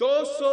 200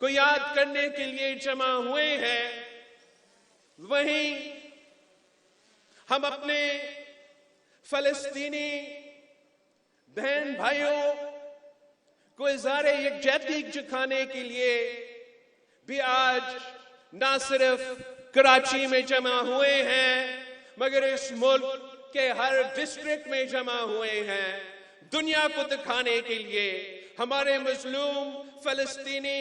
کو یاد کرنے کے لیے جمع ہوئے ہیں، وہیں ہم اپنے فلسطینی بہن بھائیوں کو اظہار یکجہتی دکھانے کے لیے بھی آج نہ صرف کراچی میں جمع ہوئے ہیں مگر اس ملک کے ہر ڈسٹرکٹ میں جمع ہوئے ہیں، دنیا کو دکھانے کے لیے، ہمارے مظلوم فلسطینی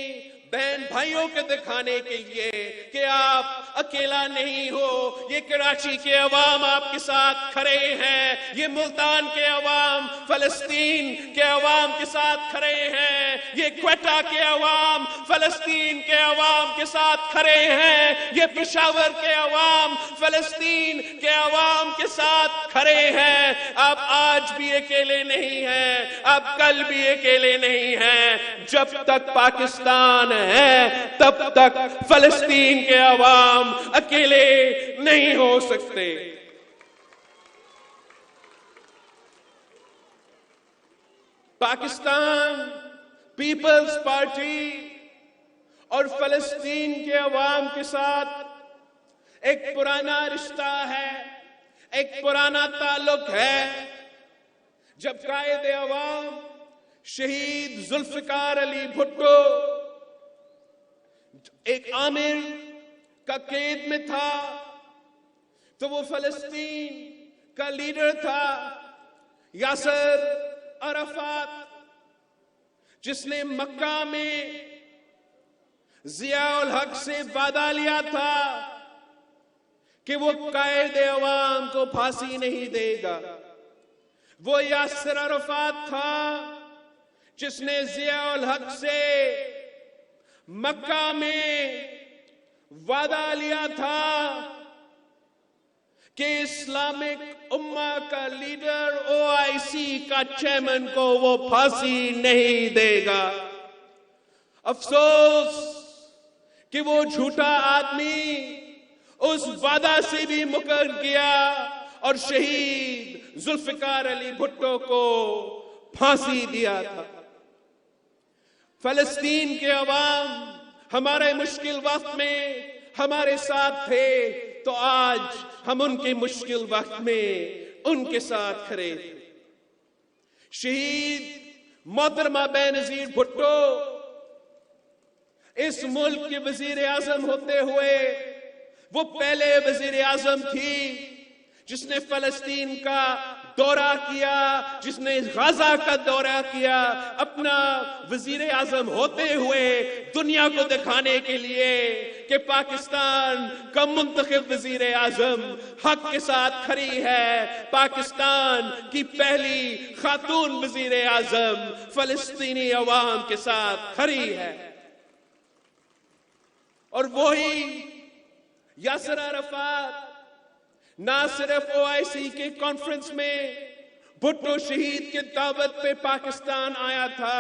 بہن بھائیوں کے دکھانے کے لیے کہ آپ اکیلا نہیں ہو، یہ کراچی کے عوام آپ کے ساتھ کھڑے ہیں، یہ ملتان کے عوام فلسطین کے عوام کے ساتھ کھڑے ہیں، یہ کوئٹہ کے عوام فلسطین کے عوام کے ساتھ کھڑے ہیں، یہ پشاور کے عوام فلسطین کے عوام کے ساتھ کھڑے ہیں۔ آپ آج بھی اکیلے نہیں ہیں، آپ کل بھی اکیلے نہیں ہیں، جب تک پاکستان ہے تب تک فلسطین کے عوام اکیلے نہیں ہو سکتے۔ پاکستان پیپلز پارٹی اور فلسطین کے عوام کے ساتھ ایک پرانا رشتہ ہے، ایک پرانا تعلق ہے۔ جب قائد عوام شہید ذوالفقار علی بھٹو ایک آمر کا قید میں تھا تو وہ فلسطین کا لیڈر تھا یاسر عرفات، جس نے مکہ میں ضیاء الحق سے وعدہ لیا تھا کہ وہ قائد عوام کو پھانسی نہیں دے گا۔ وہ یاسر عرفات تھا جس نے ضیاء الحق سے مکہ میں وعدہ لیا تھا کہ اسلامک امہ کا لیڈر OIC کا چیئرمین کو وہ پھانسی نہیں دے گا۔ افسوس کہ وہ جھوٹا آدمی اس وعدہ سے بھی مکر گیا اور شہید ذوالفقار علی بھٹو کو پھانسی دیا تھا۔ فلسطین کے عوام ہمارے مشکل وقت میں ہمارے ساتھ تھے تو آج ہم ان کے مشکل وقت میں ان کے ساتھ کھڑے تھے۔ شہید محترمہ بے نظیر بھٹو اس ملک کے وزیر اعظم ہوتے ہوئے وہ پہلے وزیر اعظم تھی جس نے فلسطین کا دورہ کیا، جس نے غزہ کا دورہ کیا، اپنا وزیر اعظم ہوتے ہوئے دنیا کو دکھانے کے لیے کہ پاکستان کا منتخب وزیر اعظم حق کے ساتھ کھڑی ہے، پاکستان کی پہلی خاتون وزیر اعظم فلسطینی عوام کے ساتھ کھڑی ہے۔ اور وہی یاسر عرفات نہ صرف OIC کے کانفرنس میں بھٹو شہید کے دعوت پہ پاکستان آیا تھا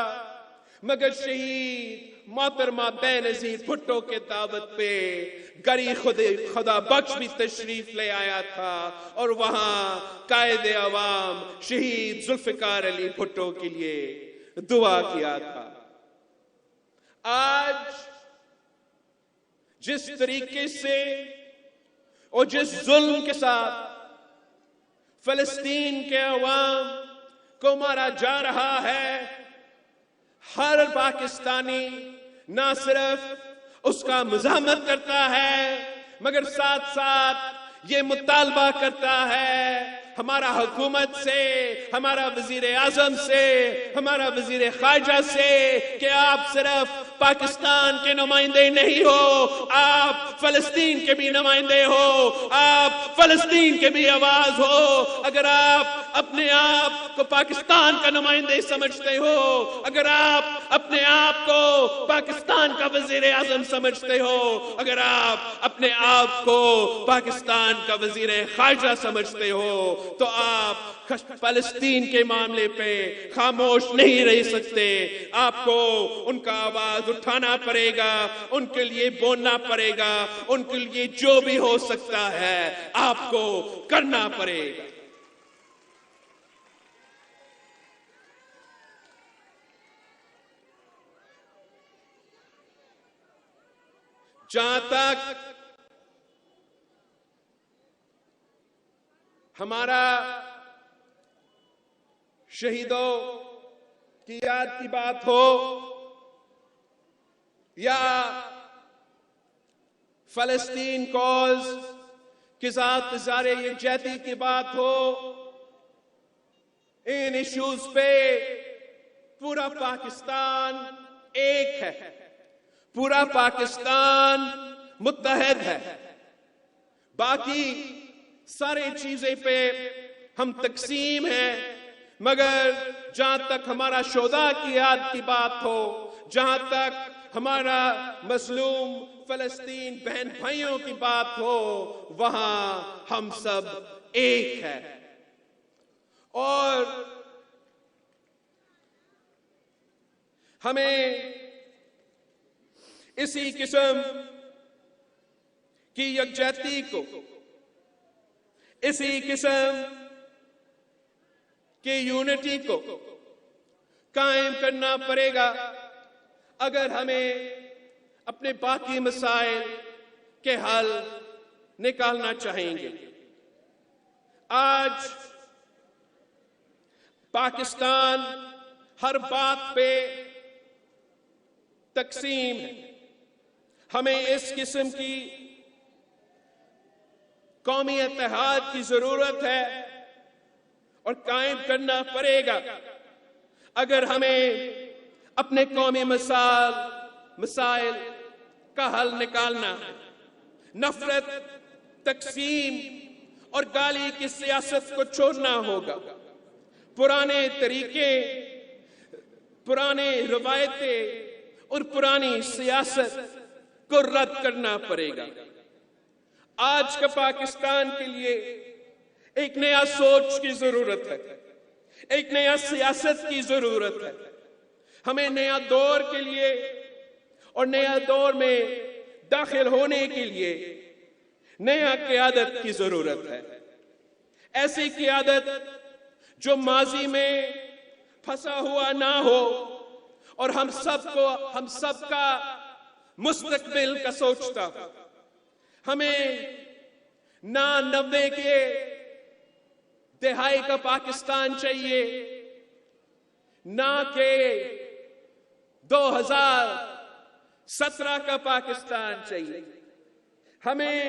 مگر شہید محترمہ بے نظیر بھٹو کے دعوت پہ گری خدا بخش بھی تشریف لے آیا تھا اور وہاں قائد عوام شہید ذوالفقار علی بھٹو کے لیے دعا کیا تھا۔ آج جس طریقے سے اور جس ظلم کے ساتھ فلسطین کے عوام کو مارا جا رہا ہے، ہر پاکستانی نہ صرف اس کا مزاحمت کرتا ہے مگر ساتھ ساتھ یہ مطالبہ کرتا ہے ہمارا حکومت سے، ہمارا وزیر اعظم سے، ہمارا وزیر خارجہ سے کہ آپ صرف پاکستان کے نمائندے نہیں ہو، آپ فلسطین کے بھی نمائندے ہو، آپ فلسطین کے بھی آواز ہو۔ اگر آپ اپنے آپ کو پاکستان کا نمائندے سمجھتے ہو، اگر آپ اپنے آپ کو پاکستان کا وزیر اعظم سمجھتے ہو، اگر آپ اپنے آپ کو پاکستان کا وزیر خارجہ سمجھتے ہو تو آپ فلسطین کے معاملے پہ خاموش نہیں رہ سکتے۔ آپ کو ان کا آواز اٹھانا پڑے گا، ان کے لیے بولنا پڑے گا، ان کے لیے جو بھی ہو سکتا ہے آپ کو کرنا پڑے گا۔ جہاں تک ہمارا شہیدوں کی یاد کی بات ہو یا فلسطین کوز کے ساتھ اظہار یکجہتی کی بات ہو، ان ایشوز پہ پورا پاکستان ایک ہے، پورا پاکستان متحد ہے۔ باقی سارے چیزیں پہ ہم تقسیم ہیں، مگر جہاں تک ہمارا شہداء کی یاد کی بات ہو، جہاں تک ہمارا مظلوم فلسطین بہن بھائیوں کی بات ہو، وہاں ہم سب ایک ہیں۔ اور ہمیں اسی قسم کی یکجہتی کو، اسی قسم کی یونٹی کو قائم کرنا پڑے گا اگر ہمیں اپنے باقی مسائل کے حل نکالنا چاہیں گے۔ آج پاکستان ہر بات پہ تقسیم ہے۔ ہمیں اس قسم کی قومی اتحاد کی ضرورت ہے اور قائم کرنا پڑے گا اگر ہمیں اپنے قومی مسائل کا حل نکالنا ہے۔ نفرت، تقسیم اور گالی کی سیاست کو چھوڑنا ہوگا۔ پرانے طریقے، پرانے روایتیں اور پرانی سیاست کو رد کرنا پڑے گا۔ آج کا پاکستان کے لیے ایک نیا سوچ کی ضرورت ہے، ایک نیا سیاست کی ضرورت ہے۔ ہمیں نیا دور کے لیے اور نیا دور میں داخل ہونے کے لیے نیا قیادت کی ضرورت ہے۔ ایسی قیادت جو ماضی میں پھنسا ہوا نہ ہو اور ہم سب کا مستقبل کا سوچتا ہو۔ ہمیں نہ 90 کے دہائی کا پاکستان چاہیے، نہ کہ 2017 کا پاکستان چاہیے۔ ہمیں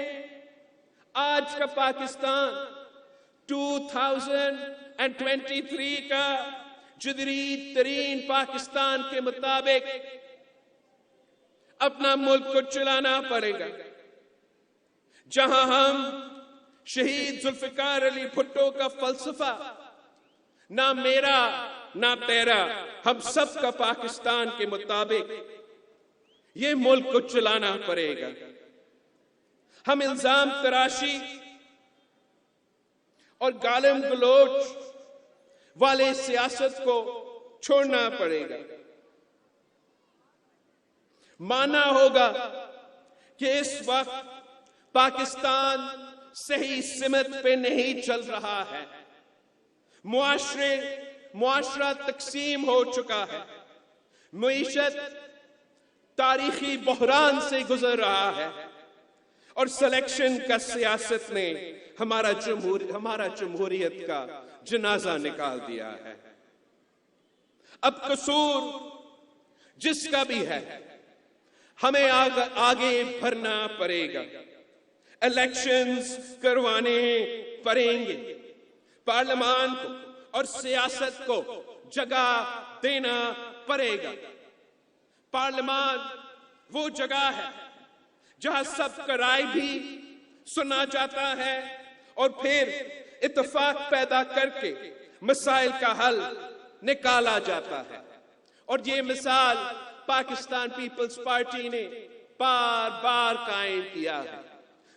آج کا پاکستان 2023 کا جدید ترین پاکستان کے مطابق اپنا ملک کو چلانا پڑے گا، جہاں ہم شہید ذوالفقار علی بھٹو کا فلسفہ نہ میرا نہ تیرا، ہم سب کا پاکستان کے مطابق یہ ملک کو چلانا پڑے گا۔ ہم الزام تراشی اور گالم گلوچ والے سیاست کو چھوڑنا پڑے گا۔ ماننا ہوگا کہ اس وقت پاکستان صحیح سمت پہ نہیں چل رہا ہے۔ معاشرہ تقسیم ہو چکا ہے۔ معیشت تاریخی بحران سے گزر رہا ہے اور سلیکشن کا سیاست نے ہمارا جمہوریت کا جنازہ نکال دیا ہے۔ اب قصور جس کا بھی ہے، ہمیں آگے بڑھنا پڑے گا۔ الیکشنز کروانے پڑیں گے۔ پارلیمان کو اور سیاست کو جگہ دینا پڑے گا۔ پارلیمان وہ جگہ ہے جہاں سب کا رائے بھی سنا جاتا ہے اور پھر اتفاق پیدا کر کے مسائل کا حل نکالا جاتا ہے۔ اور یہ مثال پاکستان پیپلز پارٹی نے بار بار قائم کیا ہے۔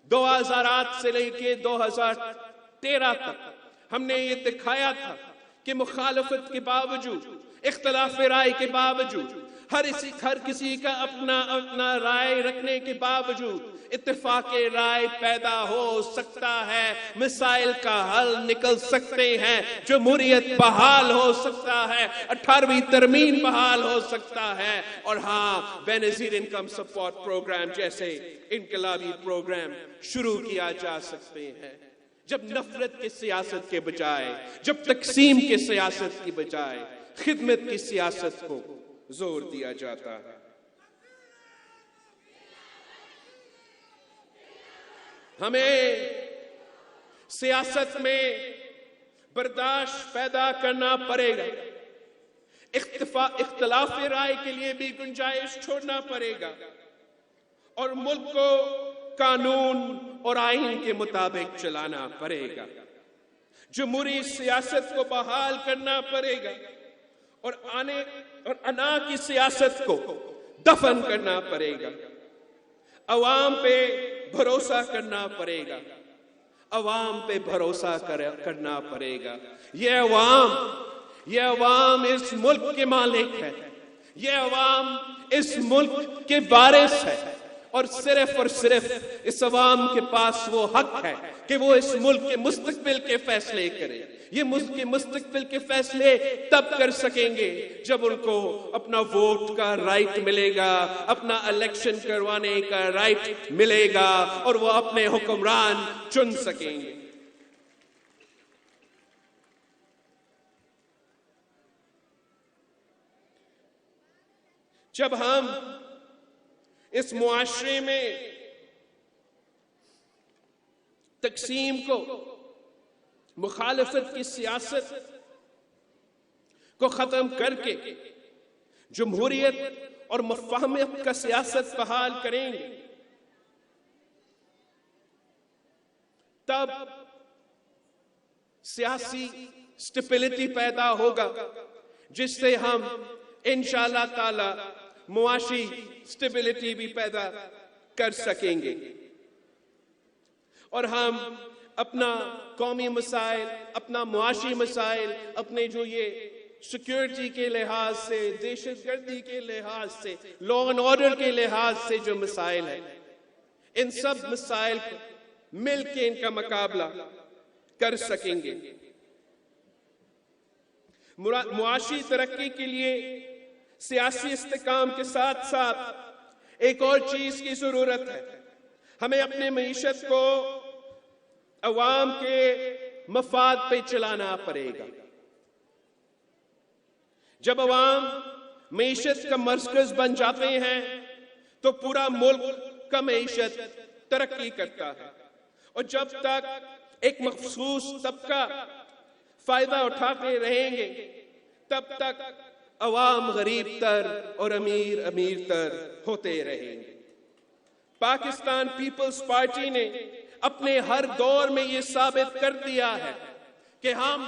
2008 سے لے کے 2013 تک ہم نے یہ دکھایا تھا کہ مخالفت کے باوجود، اختلاف رائے کے باوجود ہر کسی کا اپنا رائے رکھنے کے باوجود اتفاق رائے پیدا ہو سکتا ہے، مسائل کا حل نکل سکتے ہیں، جمہوریت بحال ہو سکتا ہے، 18ویں ترمیم بحال ہو سکتا ہے، اور ہاں بے نظیر انکم سپورٹ پروگرام جیسے انقلابی پروگرام شروع کیا جا سکتے ہیں۔ جب نفرت کی سیاست کے بجائے، جب تقسیم کی سیاست کی بجائے خدمت کی سیاست کو زور دیا جاتا ہے۔ ہمیں سیاست میں برداشت پیدا کرنا پڑے گا، اختلاف رائے کے لیے بھی گنجائش چھوڑنا پڑے گا، اور ملک کو قانون اور آئین کے مطابق چلانا پڑے گا، جمہوری سیاست کو بحال کرنا پڑے گا، اور انا کی سیاست کو دفن کرنا پڑے گا، عوام پہ بھروسہ کرنا پڑے گا، عوام پہ بھروسہ کرنا پڑے گا۔ یہ عوام اس ملک کے مالک ہے، یہ عوام اس ملک کے وارث ہے، اور صرف اس عوام کے پاس وہ حق ہے کہ وہ اس ملک کے مستقبل کے فیصلے کرے۔ یہ ملک کے مستقبل کے فیصلے تب کر سکیں گے جب ان کو اپنا ووٹ کا رائٹ ملے گا، اپنا الیکشن کروانے کا رائٹ ملے گا، اور وہ اپنے حکمران چن سکیں گے۔ جب ہم اس معاشرے میں تقسیم کو، مخالفت کی سیاست کو ختم کر کے جمہوریت اور مفاہمت کا سیاست بحال کریں گے، تب سیاسی سٹیبلٹی پیدا ہوگا، جس سے ہم انشاءاللہ تعالی معاشی سٹیبلٹی بھی پیدا کر سکیں گے، اور ہم اپنا قومی مسائل، اپنا معاشی مسائل، اپنے جو یہ سیکیورٹی کے لحاظ سے، دہشت گردی کے لحاظ سے، لا اینڈ آرڈر کے لحاظ سے جو مسائل ہیں، ان سب مسائل کو مل کے ان کا مقابلہ کر سکیں گے۔ معاشی ترقی کے لیے سیاسی استحکام کے ساتھ ساتھ ایک اور چیز کی ضرورت ہے۔ ہمیں اپنے معیشت کو عوام کے مفاد پہ چلانا پڑے گا۔ جب عوام معیشت کا مرکز بن جاتے ہیں تو پورا ملک کا معیشت ترقی کرتا ہے، اور جب تک ایک مخصوص طبقہ فائدہ اٹھاتے رہیں گے تب تک عوام غریب تر اور امیر تر ہوتے رہیں گے۔ پاکستان پیپلز پارٹی نے اپنے ہر دور میں یہ ثابت کر دیا ہے کہ ہم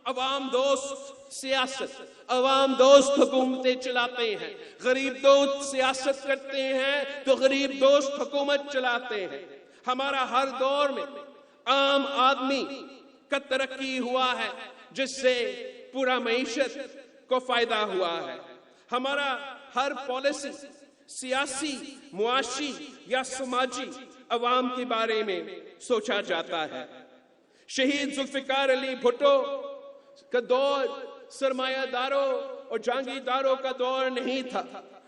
عوام دوست سیاست، عوام دوست حکومتیں چلاتے ہیں، غریب دوست سیاست کرتے ہیں تو غریب دوست حکومت چلاتے ہیں۔ ہمارا ہر دور میں عام آدمی کا ترقی ہوا ہے، جس سے پورا معیشت کو فائدہ ہوا ہے۔ ہمارا ہر پالیسی سیاسی، معاشی یا سماجی عوام کے بارے میں سوچا جاتا ہے۔ شہید ذوالفقار علی بھٹو کا دور سرمایہ داروں اور جاگیرداروں کا دور نہیں تھا،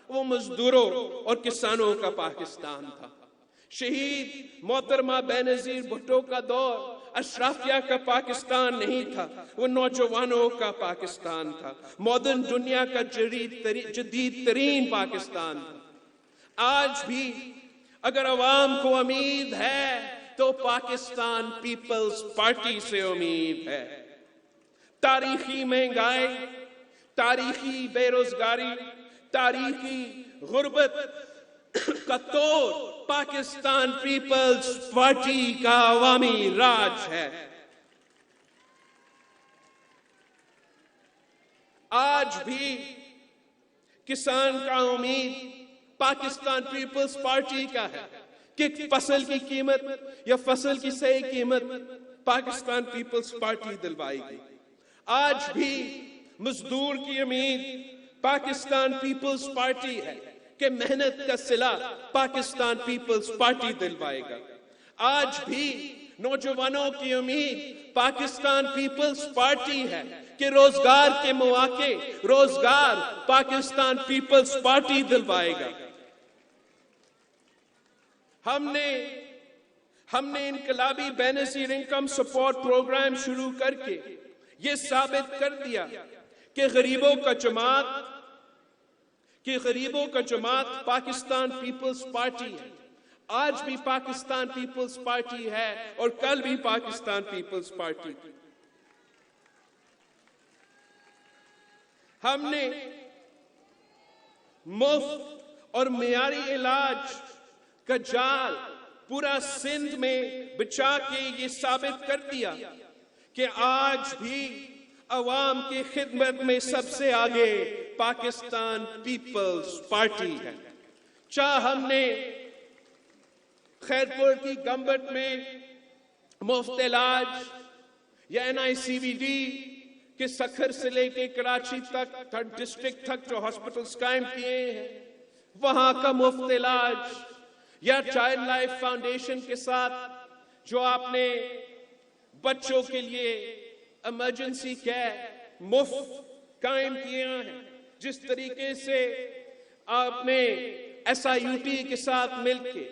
وہ مزدوروں اور کسانوں کا پاکستان تھا۔ شہید محترمہ بے نظیر بھٹو کا دور اشرافیہ کا پاکستان نہیں تھا، وہ نوجوانوں کا پاکستان تھا، ماڈرن دنیا کا جدید ترین پاکستان تھا۔ آج بھی اگر عوام کو امید ہے تو پاکستان پیپلز پارٹی سے امید ہے۔ تاریخی مہنگائی، تاریخی بے روزگاری، تاریخی غربت کا توڑ پاکستان پیپلز پارٹی کا عوامی راج ہے۔ آج بھی کسان کا امید پاکستان پیپلز پارٹی کا ہے کہ فصل کی قیمت یا فصل کی صحیح قیمت پاکستان پیپلز پارٹی دلوائے گی۔ آج بھی مزدور کی امید پاکستان پیپلز پارٹی ہے کہ محنت کا صلہ پاکستان پیپلز پارٹی دلوائے گا. آج بھی نوجوانوں کی امید پاکستان پیپلز پارٹی ہے کہ روزگار کے مواقع روزگار پاکستان پیپلز پارٹی دلوائے گا. ہم نے انقلابی بے نظیر انکم سپورٹ پروگرام شروع کر کے یہ ثابت کر دیا کہ غریبوں کا جماعت پاکستان پیپلز پارٹی ہے. آج بھی پاکستان پیپلز پارٹی ہے اور کل بھی پاکستان پیپلز پارٹی. ہم نے مفت اور معیاری علاج کا جال پورا سندھ میں بچا کے یہ ثابت کر دیا کہ آج بھی عوام کی خدمت میں سب سے آگے پاکستان پیپلز پارٹی ہے. چاہے ہم نے خیرپور کی گمبٹ میں مفت علاج یا NICVD کے سکھر سے لے کے کراچی تک تھرڈ ڈسٹرکٹ تک جو ہاسپٹلز قائم کیے ہیں وہاں کا مفت علاج یا چائلڈ لائف فاؤنڈیشن کے ساتھ جو آپ نے بچوں کے لیے ایمرجنسی کیئر مفت قائم کیا ہے. جس طریقے سے آپ نے SIUT کے ساتھ مل کے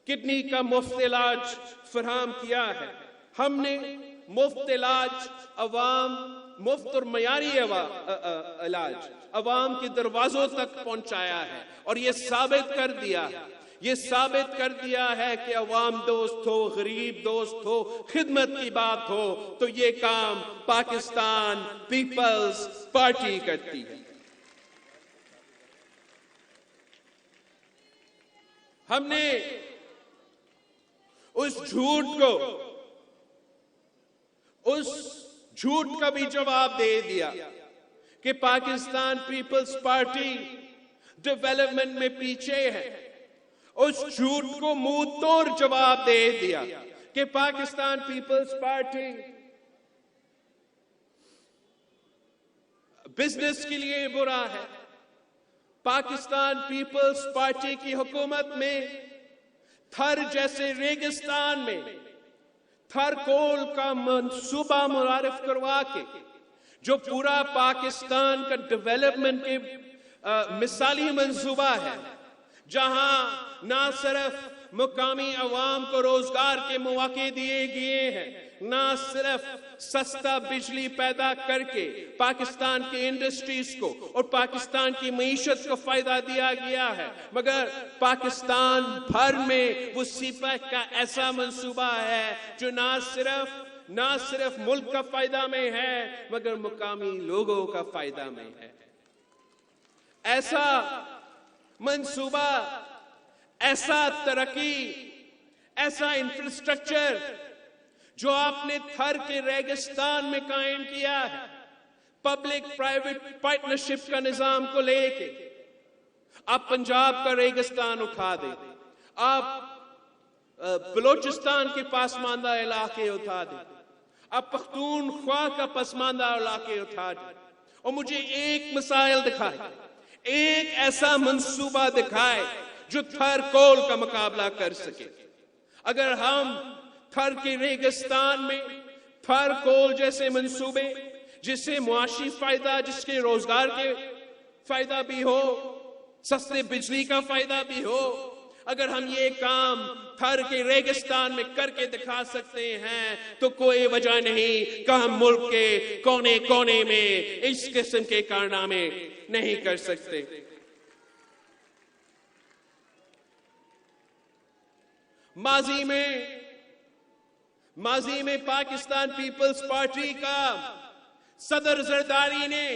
کڈنی کا مفت علاج فراہم کیا ہے. ہم نے مفت علاج مفت اور معیاری علاج عوام کے دروازوں تک پہنچایا ہے اور یہ ثابت کر دیا ہے کہ عوام دوست ہو غریب دوست ہو خدمت کی بات ہو تو یہ کام پاکستان پیپلز پارٹی کرتی ہے. ہم نے اس جھوٹ کا بھی جواب دے دیا کہ پاکستان پیپلز پارٹی ڈیولپمنٹ میں پیچھے ہے. اس جھوٹ کو منہ توڑ جواب دے دیا کہ پاکستان پیپلز پارٹی بزنس کے لیے برا ہے. پاکستان پیپلز پارٹی کی حکومت میں تھر جیسے ریگستان میں تھر کول کا منصوبہ متعارف کروا کے جو پورا پاکستان کا ڈیولپمنٹ کے مثالی منصوبہ ہے جہاں نہ صرف مقامی عوام کو روزگار کے مواقع دیے گئے ہیں نہ صرف سستا بجلی پیدا کر کے پاکستان کی انڈسٹریز کو اور پاکستان کی معیشت کو فائدہ دیا گیا ہے مگر پاکستان بھر میں وہ CPEC کا ایسا منصوبہ ہے جو نہ صرف ملک کا فائدہ میں ہے مگر مقامی لوگوں کا فائدہ میں ہے. ایسا منصوبہ ایسا ترقی ایسا انفراسٹرکچر جو آپ نے تھر کے ریگستان میں قائم کیا ہے پبلک پرائیویٹ پارٹنرشپ کا نظام کو لے کے آپ پنجاب کا ریگستان اٹھا دیں آپ بلوچستان کے پسماندہ علاقے اٹھا دیں آپ پختونخوا کا پسماندہ علاقے اٹھا دیں اور مجھے ایک مسائل دکھائے ایک ایسا منصوبہ دکھائے جو تھر کول کا مقابلہ کر سکے. اگر ہم تھر کے ریگستان میں تھر کول جیسے منصوبے جس سے معاشی فائدہ جس کے روزگار کے فائدہ بھی ہو سستے بجلی کا فائدہ بھی ہو اگر ہم یہ کام تھر کے ریگستان میں کر کے دکھا سکتے ہیں تو کوئی وجہ نہیں کہ ہم ملک کے کونے کونے میں اس قسم کے کارنامے نہیں کر سکتے. ماضی میں پاکستان پیپلز پارٹی کا صدر زرداری نے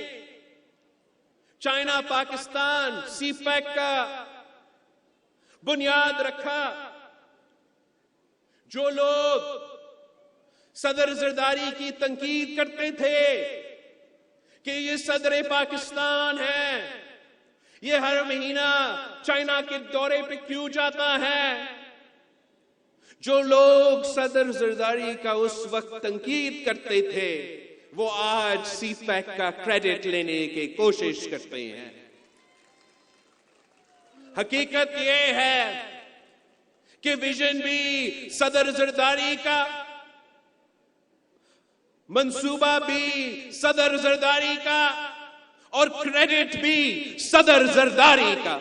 چائنا پاکستان CPEC کا بنیاد رکھا. جو لوگ صدر زرداری کی تنقید کرتے تھے کہ یہ صدر پاکستان ہے یہ ہر مہینہ چائنا کے دورے پہ کیوں جاتا ہے جو لوگ صدر زرداری کا اس وقت تنقید کرتے تھے وہ آج سی پیک کا کریڈٹ لینے کی کوشش کرتے ہیں۔ حقیقت یہ ہے کہ ویژن بھی صدر زرداری کا، منصوبہ بھی صدر زرداری کا، اور کریڈٹ بھی صدر زرداری کا۔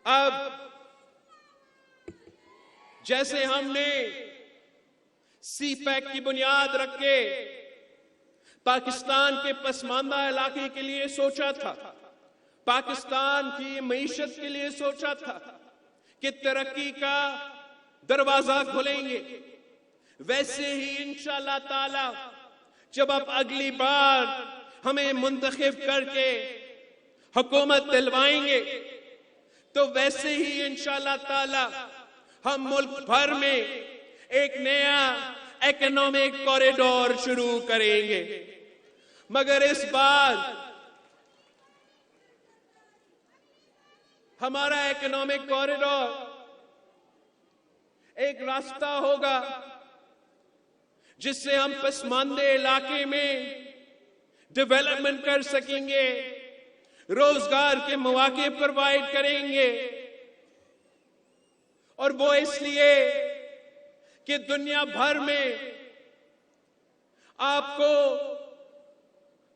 اب جیسے ہم نے سی پیک کی بنیاد رکھ کے پاکستان کے پسماندہ علاقے کے لیے سوچا تھا، پاکستان کی معیشت کے لیے سوچا تھا کہ ترقی کا دروازہ کھولیں گے، ویسے ہی انشاءاللہ تعالی جب آپ اگلی بار ہمیں منتخب کر کے حکومت دلوائیں گے تو ویسے ہی انشاءاللہ تعالی ہم ملک بھر میں ایک نیا اکنامک کوریڈور شروع کریں گے۔ مگر اس بار ہمارا اکنامک کوریڈور ایک راستہ ہوگا جس سے ہم پسماندہ علاقے میں ڈیولپمنٹ کر سکیں گے، روزگار کے مواقع پرووائڈ کریں گے، اور وہ اس لیے کہ دنیا بھر میں آپ کو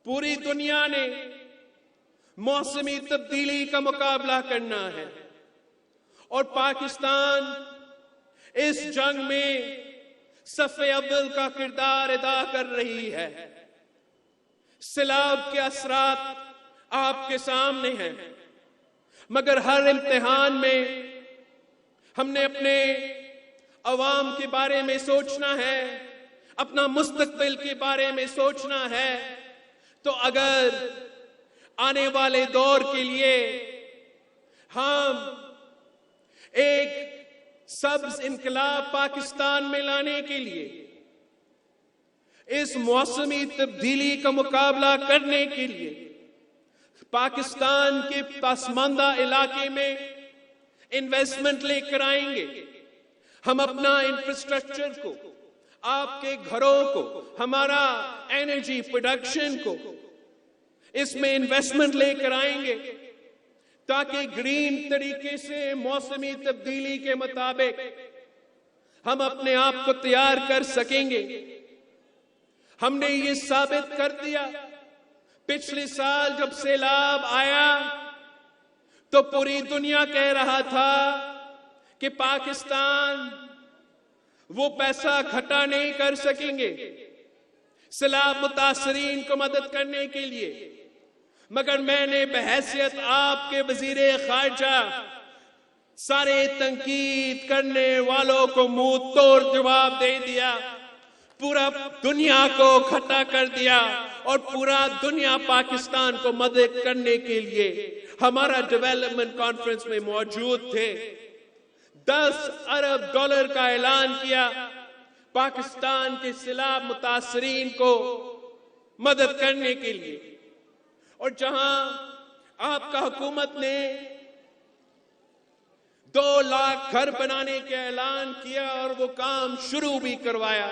پوری دنیا نے موسمی تبدیلی کا مقابلہ کرنا ہے، اور پاکستان اس جنگ میں صف اول کا کردار ادا کر رہی ہے۔ سیلاب کے اثرات آپ کے سامنے ہیں، مگر ہر امتحان میں ہم نے اپنے عوام کے بارے میں سوچنا ہے، اپنا مستقبل کے بارے میں سوچنا ہے۔ تو اگر آنے والے دور کے لیے ہم ایک سبز انقلاب پاکستان میں لانے کے لیے، اس موسمی تبدیلی کا مقابلہ کرنے کے لیے پاکستان کے پسماندہ علاقے میں انویسٹمنٹ لے کر آئیں گے، ہم اپنا انفراسٹرکچر کو، آپ کے گھروں کو، ہمارا انرجی پروڈکشن کو اس میں انویسٹمنٹ لے کر آئیں گے تاکہ گرین طریقے سے موسمی تبدیلی کے مطابق ہم اپنے آپ کو تیار کر سکیں گے۔ ہم نے یہ ثابت کر دیا، پچھلے سال جب سیلاب آیا تو پوری دنیا کہہ رہا تھا کہ پاکستان وہ پیسہ اکٹھا نہیں کر سکیں گے سیلاب متاثرین کو مدد کرنے کے لیے، مگر میں نے بحیثیت آپ کے وزیر خارجہ سارے تنقید کرنے والوں کو منہ توڑ جواب دے دیا، پورا دنیا کو اکٹھا کر دیا، اور پورا دنیا پاکستان کو مدد کرنے کے لیے ہمارا ڈیولپمنٹ کانفرنس میں موجود تھے۔ 10 ارب ڈالر کا اعلان کیا پاکستان کے سیلاب متاثرین کو مدد کرنے کے لیے، اور جہاں آپ کا حکومت نے 2 لاکھ گھر بنانے کا اعلان کیا اور وہ کام شروع بھی کروایا،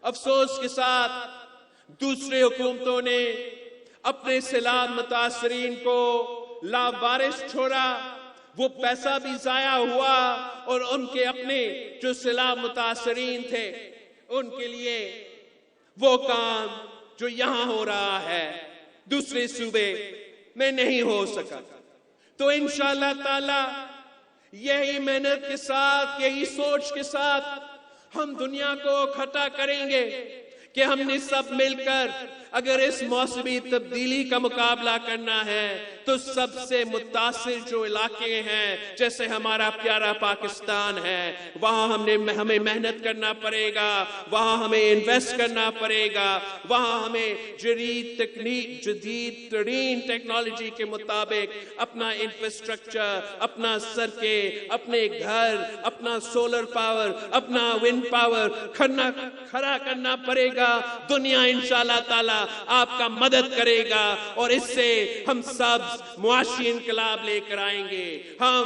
افسوس کے ساتھ دوسرے حکومتوں نے اپنے سیلاب متاثرین کو لاوارث چھوڑا، وہ پیسہ بھی ضائع ہوا، اور ان کے اپنے جو سیلاب متاثرین تھے ان کے لیے وہ کام جو یہاں ہو رہا ہے دوسرے صوبے میں نہیں ہو سکا۔ تو انشاءاللہ تعالی یہی محنت کے ساتھ، یہی سوچ کے ساتھ ہم دنیا کو اکٹھا کریں گے کہ ہم نے سب مل کر اگر اس موسمی تبدیلی کا مقابلہ کرنا ہے تو سب سے متاثر جو علاقے ہیں جیسے ہمارا پیارا پاکستان ہے وہاں ہمیں محنت کرنا پڑے گا، وہاں ہمیں انویسٹ کرنا پڑے گا، وہاں ہمیں جدید ترین ٹیکنالوجی کے مطابق اپنا انفراسٹرکچر، اپنا سڑکیں، اپنے گھر، اپنا سولر پاور، اپنا ونڈ پاور کھڑا کرنا پڑے گا۔ دنیا انشاءاللہ تعالی آپ کا مدد کرے گا اور اس سے ہم سب معاشی انقلاب لے کر آئیں گے۔ ہم